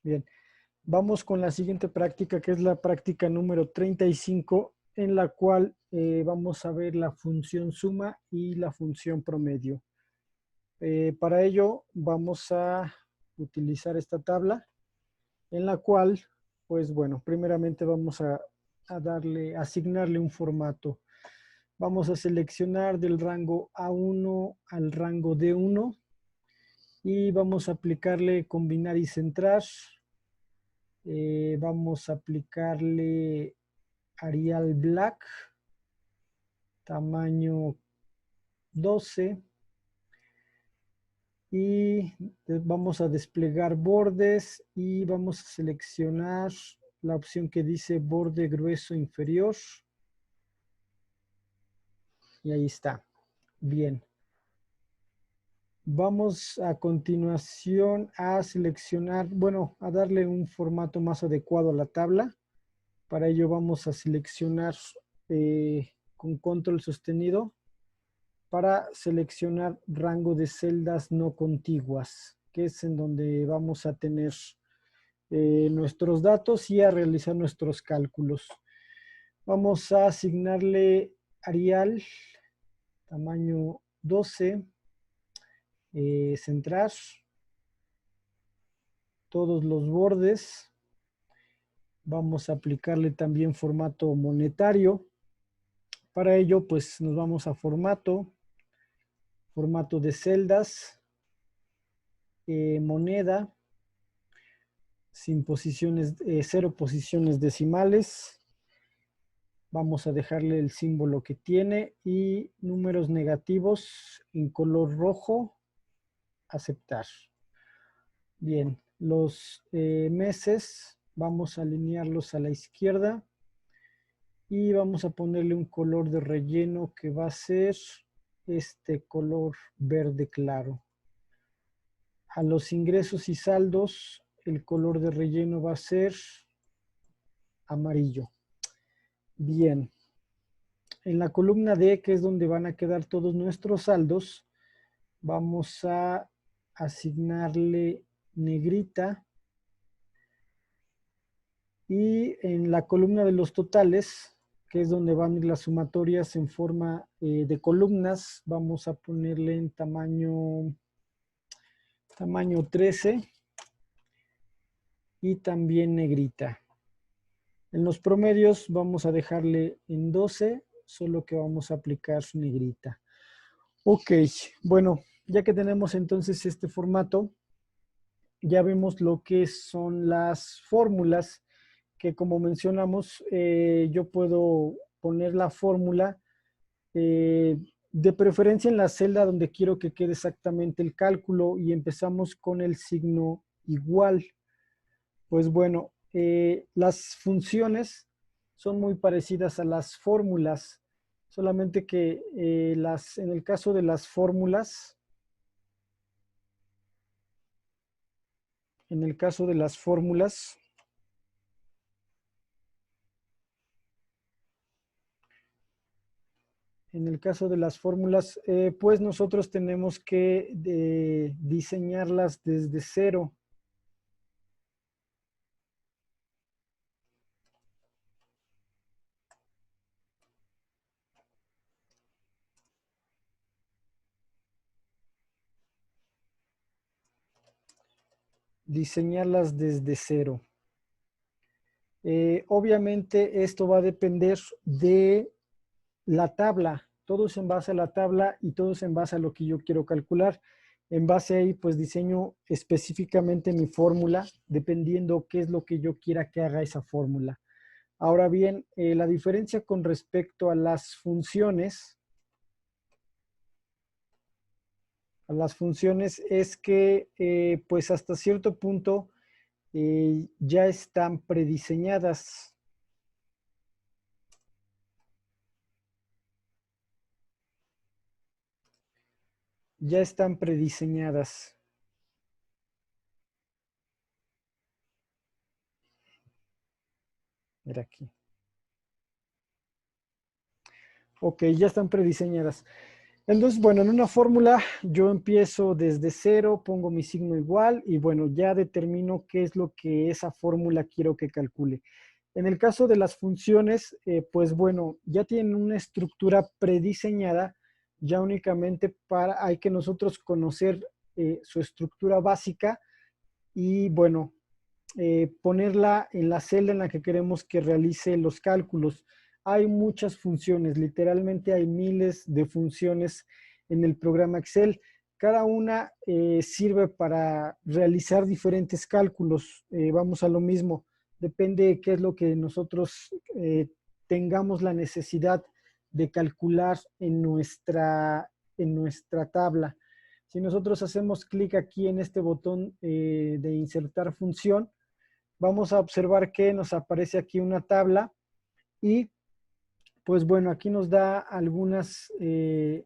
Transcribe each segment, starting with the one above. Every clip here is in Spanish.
Bien, vamos con la siguiente práctica, que es la práctica número 35, en la cual vamos a ver la función suma y la función promedio. Para ello vamos a utilizar esta tabla, en la cual, pues bueno, primeramente vamos a asignarle un formato. Vamos a seleccionar del rango A1 al rango D1 y vamos a aplicarle combinar y centrar. Vamos a aplicarle Arial Black, tamaño 12. Y vamos a desplegar bordes y vamos a seleccionar la opción que dice borde grueso inferior. Y ahí está. Bien. Vamos a continuación a seleccionar, bueno, a darle un formato más adecuado a la tabla. Para ello vamos a seleccionar con control sostenido para seleccionar rango de celdas no contiguas, que es en donde vamos a tener nuestros datos y a realizar nuestros cálculos. Vamos a asignarle Arial, tamaño 12, centrar todos los bordes. Vamos a aplicarle también formato monetario. Para ello, pues nos vamos a formato de celdas, moneda, sin posiciones, 0 posiciones decimales. Vamos a dejarle el símbolo que tiene y números negativos en color rojo, aceptar. Bien, los meses vamos a alinearlos a la izquierda y vamos a ponerle un color de relleno que va a ser este color verde claro. A los ingresos y saldos, el color de relleno va a ser amarillo. Bien. En la columna D, que es donde van a quedar todos nuestros saldos, vamos a asignarle negrita. Y en la columna de los totales, que es donde van a ir las sumatorias en forma de columnas, vamos a ponerle en tamaño 13 y también negrita. En los promedios vamos a dejarle en 12, solo que vamos a aplicar su negrita. Ok, bueno, ya que tenemos entonces este formato, ya vemos lo que son las fórmulas, que como mencionamos, yo puedo poner la fórmula de preferencia en la celda donde quiero que quede exactamente el cálculo y empezamos con el signo igual. Pues bueno, las funciones son muy parecidas a las fórmulas, solamente que en el caso de las fórmulas, en el caso de las fórmulas, pues nosotros tenemos que diseñarlas desde cero. Diseñarlas desde cero. Obviamente esto va a depender de la tabla. Todo es en base a la tabla y todo es en base a lo que yo quiero calcular. En base a ahí, pues diseño específicamente mi fórmula, dependiendo qué es lo que yo quiera que haga esa fórmula. Ahora bien, la diferencia con respecto a las funciones, es que pues hasta cierto punto ya están prediseñadas. Ya están prediseñadas. Mira aquí. Ok, ya están prediseñadas. Entonces, bueno, en una fórmula yo empiezo desde cero, pongo mi signo igual y bueno, ya determino qué es lo que esa fórmula quiero que calcule. En el caso de las funciones, pues bueno, ya tienen una estructura prediseñada, ya únicamente hay que nosotros conocer su estructura básica y bueno, ponerla en la celda en la que queremos que realice los cálculos. Hay muchas funciones, literalmente hay miles de funciones en el programa Excel. Cada una sirve para realizar diferentes cálculos. Vamos a lo mismo, depende de qué es lo que nosotros tengamos la necesidad de calcular en nuestra tabla. Si nosotros hacemos clic aquí en este botón de insertar función, vamos a observar que nos aparece aquí una tabla y pues bueno, aquí nos da eh,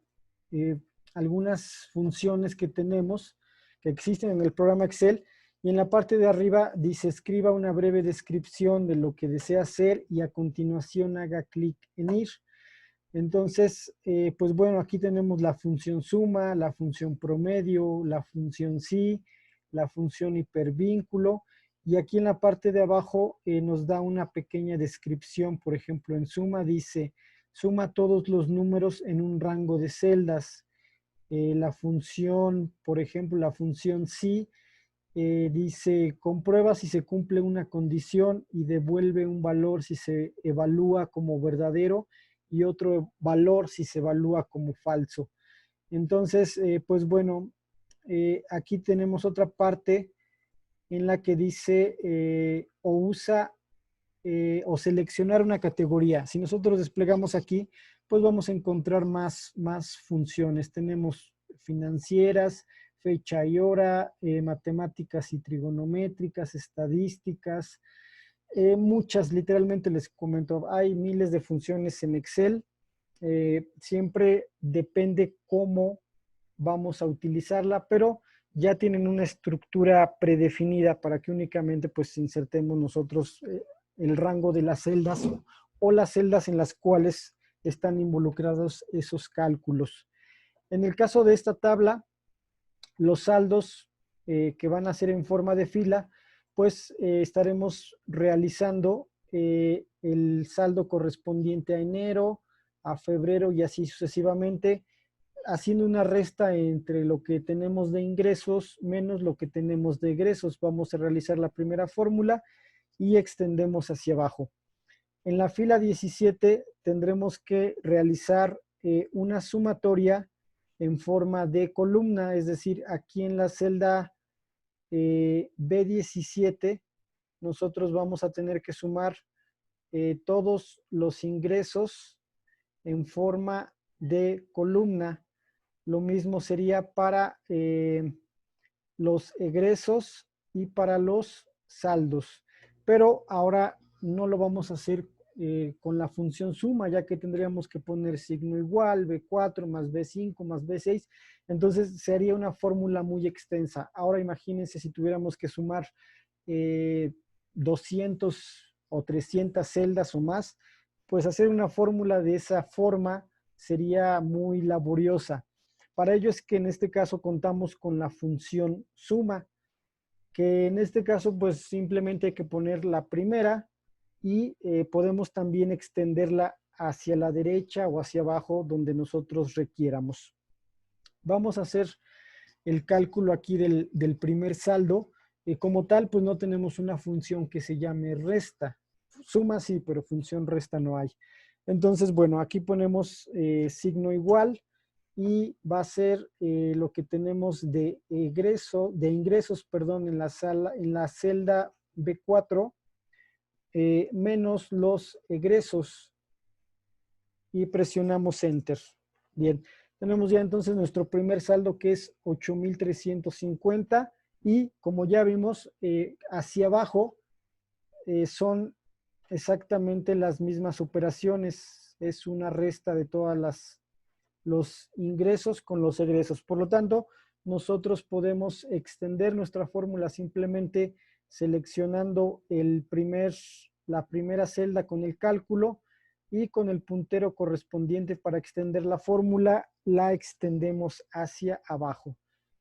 algunas funciones que tenemos, que existen en el programa Excel, y en la parte de arriba dice escriba una breve descripción de lo que desea hacer y a continuación haga clic en ir. Entonces, pues bueno, aquí tenemos la función suma, la función promedio, la función sí, la función hipervínculo. Y aquí en la parte de abajo nos da una pequeña descripción. Por ejemplo, en suma dice, suma todos los números en un rango de celdas. La función, por ejemplo, la función sí dice, comprueba si se cumple una condición y devuelve un valor si se evalúa como verdadero y otro valor si se evalúa como falso. Entonces, pues bueno, aquí tenemos otra parte en la que dice o usa o seleccionar una categoría. Si nosotros desplegamos aquí, pues vamos a encontrar más funciones. Tenemos financieras, fecha y hora, matemáticas y trigonométricas, estadísticas, muchas, literalmente les comento, hay miles de funciones en Excel. Siempre depende cómo vamos a utilizarla, pero ya tienen una estructura predefinida para que únicamente pues insertemos nosotros el rango de las celdas o las celdas en las cuales están involucrados esos cálculos. En el caso de esta tabla, los saldos que van a ser en forma de fila, pues estaremos realizando el saldo correspondiente a enero, a febrero y así sucesivamente, haciendo una resta entre lo que tenemos de ingresos menos lo que tenemos de egresos. Vamos a realizar la primera fórmula y extendemos hacia abajo. En la fila 17 tendremos que realizar una sumatoria en forma de columna, es decir, aquí en la celda B17 nosotros vamos a tener que sumar todos los ingresos en forma de columna. Lo mismo sería para los egresos y para los saldos. Pero ahora no lo vamos a hacer con la función suma, ya que tendríamos que poner signo igual, B4 más B5 más B6. Entonces sería una fórmula muy extensa. Ahora imagínense si tuviéramos que sumar 200 o 300 celdas o más, pues hacer una fórmula de esa forma sería muy laboriosa. Para ello es que en este caso contamos con la función suma, que en este caso pues simplemente hay que poner la primera y podemos también extenderla hacia la derecha o hacia abajo donde nosotros requiéramos. Vamos a hacer el cálculo aquí del primer saldo. Como tal, pues no tenemos una función que se llame resta. Suma sí, pero función resta no hay. Entonces, bueno, aquí ponemos signo igual y va a ser lo que tenemos de ingresos, perdón, en la celda B4 menos los egresos y presionamos Enter. Bien, tenemos ya entonces nuestro primer saldo que es 8,350 y como ya vimos, hacia abajo son exactamente las mismas operaciones. Es una resta de todas los ingresos con los egresos. Por lo tanto, nosotros podemos extender nuestra fórmula simplemente seleccionando la primera celda con el cálculo, y con el puntero correspondiente para extender la fórmula, la extendemos hacia abajo.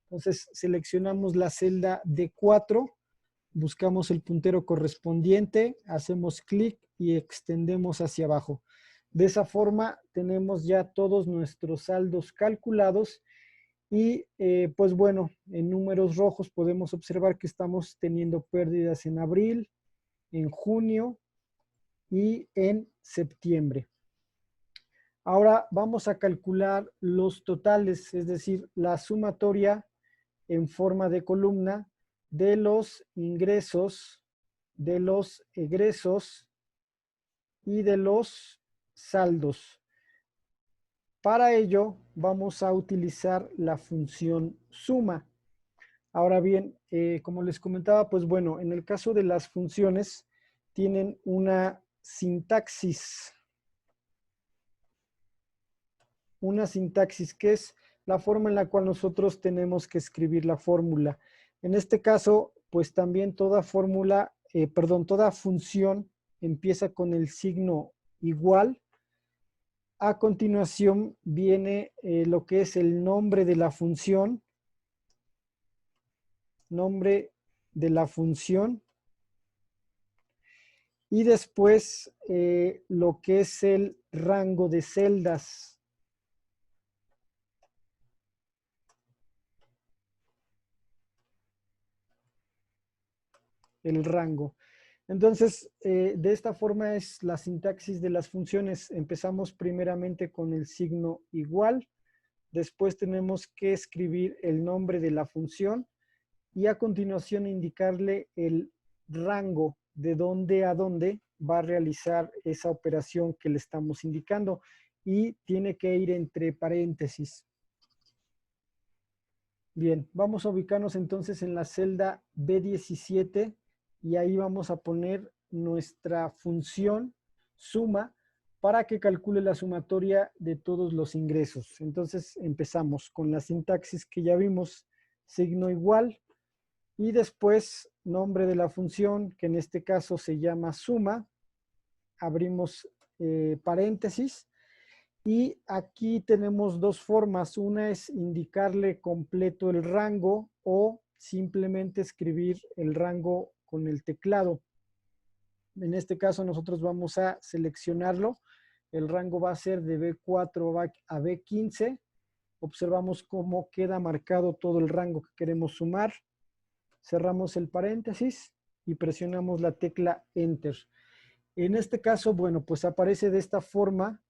Entonces seleccionamos la celda D4, buscamos el puntero correspondiente, hacemos clic y extendemos hacia abajo. De esa forma tenemos ya todos nuestros saldos calculados y pues bueno, en números rojos podemos observar que estamos teniendo pérdidas en abril, en junio y en septiembre. Ahora vamos a calcular los totales, es decir, la sumatoria en forma de columna de los ingresos, de los egresos y de los saldos. Para ello vamos a utilizar la función suma. Ahora bien, como les comentaba, pues bueno, en el caso de las funciones tienen una sintaxis. Una sintaxis que es la forma en la cual nosotros tenemos que escribir la fórmula. En este caso, pues también toda fórmula, toda función empieza con el signo igual. A continuación viene lo que es el nombre de la función. Nombre de la función. Y después lo que es el rango de celdas. El rango. Entonces, de esta forma es la sintaxis de las funciones. Empezamos primeramente con el signo igual, después tenemos que escribir el nombre de la función y a continuación indicarle el rango de dónde a dónde va a realizar esa operación que le estamos indicando y tiene que ir entre paréntesis. Bien, vamos a ubicarnos entonces en la celda B17 y ahí vamos a poner nuestra función suma para que calcule la sumatoria de todos los ingresos. Entonces empezamos con la sintaxis que ya vimos, signo igual y después nombre de la función, que en este caso se llama suma, abrimos paréntesis. Y aquí tenemos dos formas. Una es indicarle completo el rango o simplemente escribir el rango con el teclado. En este caso nosotros vamos a seleccionarlo. El rango va a ser de B4 a B15. Observamos cómo queda marcado todo el rango que queremos sumar. Cerramos el paréntesis y presionamos la tecla Enter. En este caso, bueno, pues aparece de esta forma.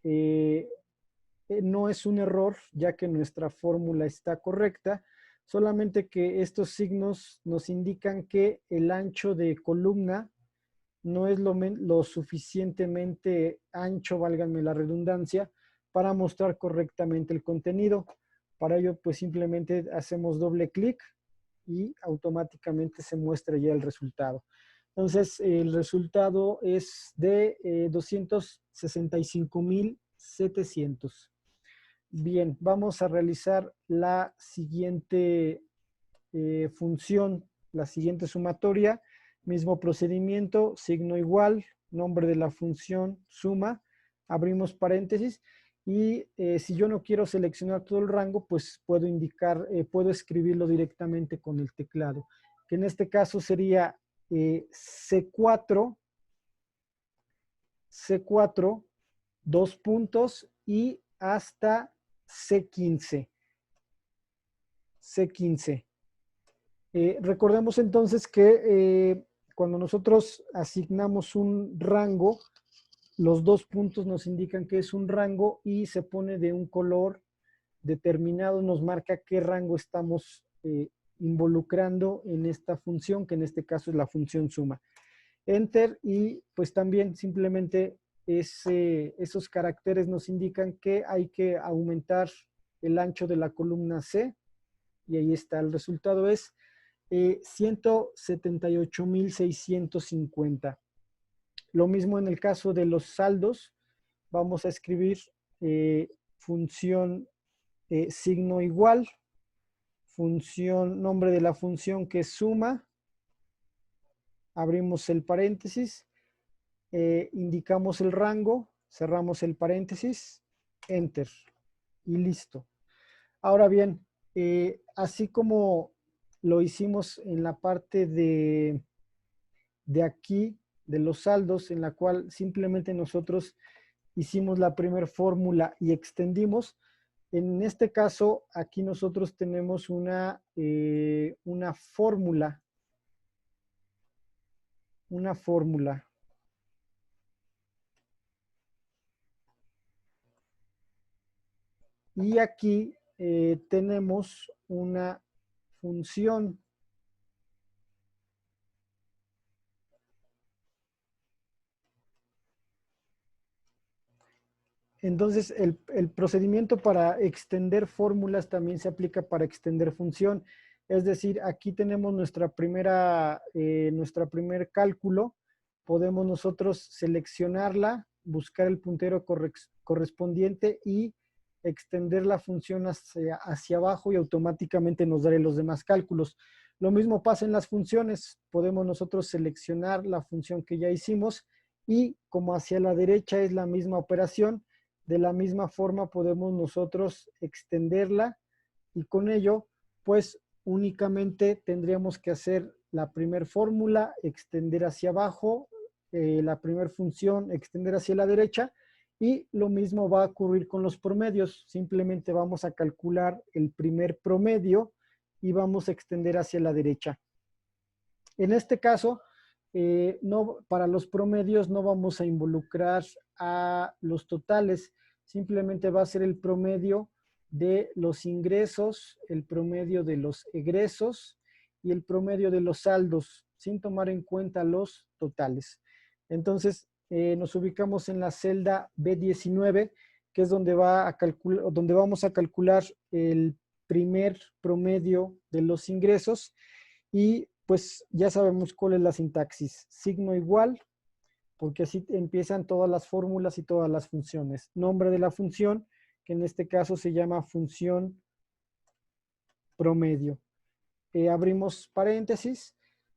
No es un error, ya que nuestra fórmula está correcta, solamente que estos signos nos indican que el ancho de columna no es lo suficientemente ancho, válganme la redundancia, para mostrar correctamente el contenido. Para ello, pues simplemente hacemos doble clic y automáticamente se muestra ya el resultado. Entonces, el resultado es de 265,700. Bien, vamos a realizar la siguiente función, la siguiente sumatoria. Mismo procedimiento, signo igual, nombre de la función, suma, abrimos paréntesis. Y si yo no quiero seleccionar todo el rango, pues puedo indicar, puedo escribirlo directamente con el teclado. Que en este caso sería C4, dos puntos y hasta C15. C15. Recordemos entonces que cuando nosotros asignamos un rango, los dos puntos nos indican que es un rango y se pone de un color determinado, nos marca qué rango estamos involucrando en esta función, que en este caso es la función suma. Enter y pues también simplemente esos caracteres nos indican que hay que aumentar el ancho de la columna C y ahí está, el resultado es 178,650. Lo mismo en el caso de los saldos, vamos a escribir función signo igual, función, nombre de la función que es suma, abrimos el paréntesis indicamos el rango, cerramos el paréntesis, enter y listo. Ahora bien, así como lo hicimos en la parte de aquí, de los saldos, en la cual simplemente nosotros hicimos la primera fórmula y extendimos. En este caso, aquí nosotros tenemos una fórmula. Una fórmula. Y aquí tenemos una función. Entonces, el procedimiento para extender fórmulas también se aplica para extender función. Es decir, aquí tenemos nuestra primer cálculo. Podemos nosotros seleccionarla, buscar el puntero correspondiente y extender la función hacia abajo y automáticamente nos dará los demás cálculos. Lo mismo pasa en las funciones. Podemos nosotros seleccionar la función que ya hicimos y como hacia la derecha es la misma operación, de la misma forma podemos nosotros extenderla y con ello, pues únicamente tendríamos que hacer la primera fórmula, extender hacia abajo, la primera función, extender hacia la derecha y lo mismo va a ocurrir con los promedios. Simplemente vamos a calcular el primer promedio y vamos a extender hacia la derecha. En este caso, para los promedios no vamos a involucrar a los totales, simplemente va a ser el promedio de los ingresos, el promedio de los egresos y el promedio de los saldos, sin tomar en cuenta los totales. Entonces, nos ubicamos en la celda B19, que es donde vamos a calcular el primer promedio de los ingresos y pues ya sabemos cuál es la sintaxis. Signo igual, porque así empiezan todas las fórmulas y todas las funciones. Nombre de la función, que en este caso se llama función promedio. Abrimos paréntesis,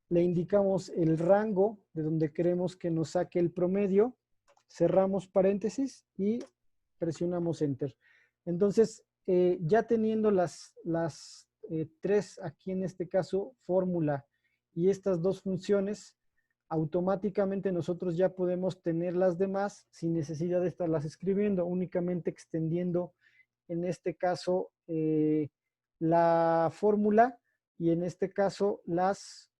le indicamos el rango de donde queremos que nos saque el promedio, cerramos paréntesis y presionamos enter. Entonces, ya teniendo las tres, aquí en este caso, fórmula y estas dos funciones, automáticamente nosotros ya podemos tener las demás sin necesidad de estarlas escribiendo, únicamente extendiendo, en este caso, la fórmula y en este caso las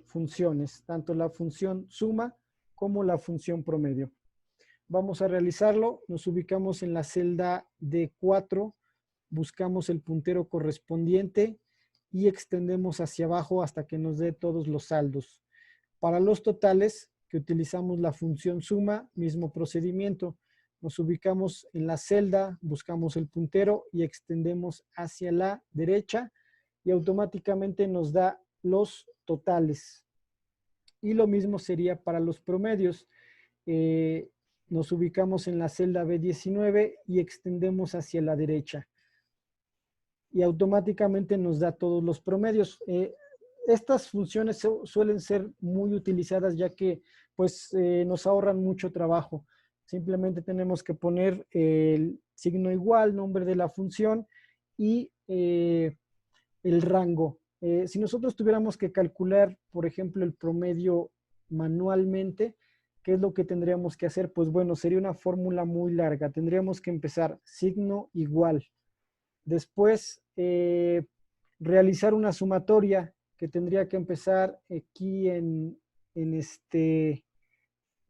funciones, tanto la función suma como la función promedio. Vamos a realizarlo, nos ubicamos en la celda D4, buscamos el puntero correspondiente y extendemos hacia abajo hasta que nos dé todos los saldos. Para los totales, que utilizamos la función suma, mismo procedimiento. Nos ubicamos en la celda, buscamos el puntero y extendemos hacia la derecha y automáticamente nos da los totales. Y lo mismo sería para los promedios. Nos ubicamos en la celda B19 y extendemos hacia la derecha. Y automáticamente nos da todos los promedios. Estas funciones suelen ser muy utilizadas ya que pues nos ahorran mucho trabajo. Simplemente tenemos que poner el signo igual, nombre de la función y el rango. Si nosotros tuviéramos que calcular, por ejemplo, el promedio manualmente, ¿qué es lo que tendríamos que hacer? Pues bueno, sería una fórmula muy larga. Tendríamos que empezar signo igual. Después, realizar una sumatoria que tendría que empezar aquí que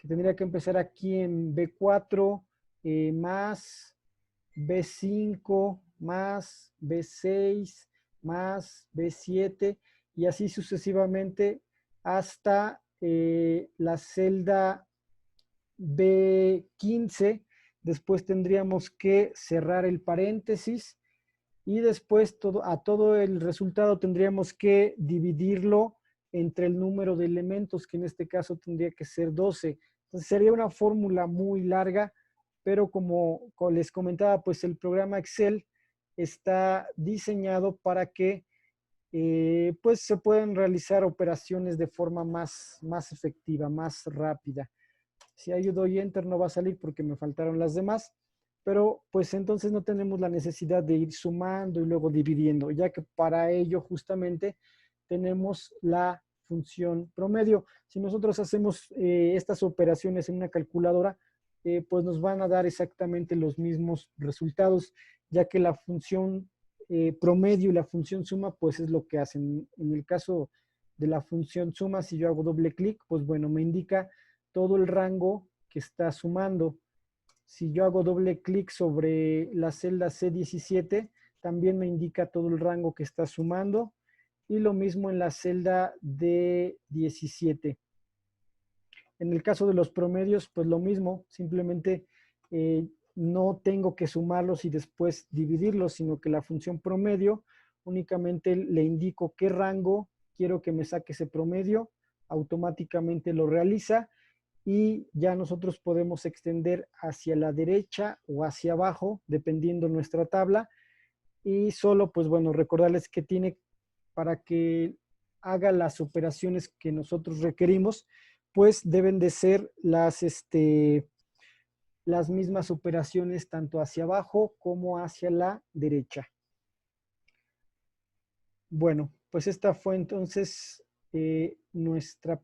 tendría que empezar aquí en B4 más B5 más B6 más B7 y así sucesivamente hasta la celda B15. Después tendríamos que cerrar el paréntesis y después a todo el resultado tendríamos que dividirlo entre el número de elementos, que en este caso tendría que ser 12. Entonces sería una fórmula muy larga, pero como les comentaba, pues el programa Excel está diseñado para que pues se puedan realizar operaciones de forma más efectiva, más rápida. Si ahí doy Enter no va a salir porque me faltaron las demás, pero pues entonces no tenemos la necesidad de ir sumando y luego dividiendo, ya que para ello justamente tenemos la función promedio. Si nosotros hacemos estas operaciones en una calculadora, pues nos van a dar exactamente los mismos resultados, ya que la función promedio y la función suma, pues es lo que hacen. En el caso de la función suma, si yo hago doble clic, pues bueno, me indica todo el rango que está sumando. Si yo hago doble clic sobre la celda C17, también me indica todo el rango que está sumando. Y lo mismo en la celda D17. En el caso de los promedios, pues lo mismo, simplemente no tengo que sumarlos y después dividirlos, sino que la función promedio únicamente le indico qué rango quiero que me saque ese promedio, automáticamente lo realiza y ya nosotros podemos extender hacia la derecha o hacia abajo, dependiendo nuestra tabla. Y solo, pues bueno, recordarles que tiene para que haga las operaciones que nosotros requerimos, pues deben de ser las mismas operaciones tanto hacia abajo como hacia la derecha. Bueno, pues esta fue entonces nuestra